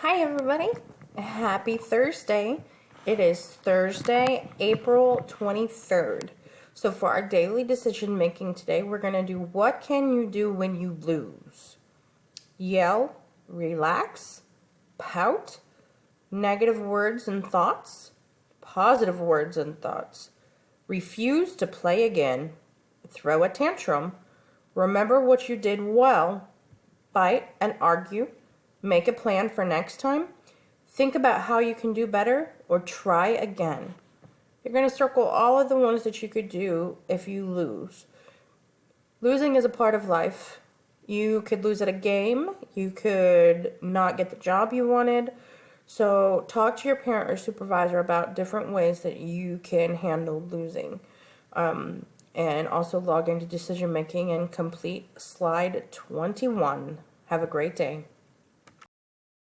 Hi, everybody. Happy Thursday. It is Thursday, April 23rd. So, for our daily decision making today, we're going to do what can you do when you lose? Yell, relax, pout, negative words and thoughts, positive words and thoughts, refuse to play again, throw a tantrum, remember what you did well, fight and argue, make a plan for next time, think about how you can do better, or try again. You're going to circle all of the ones that you could do if you lose. Losing is a part of life. You could lose at a game, you could not get the job you wanted. So talk to your parent or supervisor about different ways that you can handle losing. And also log into decision making and complete slide 21. Have a great day.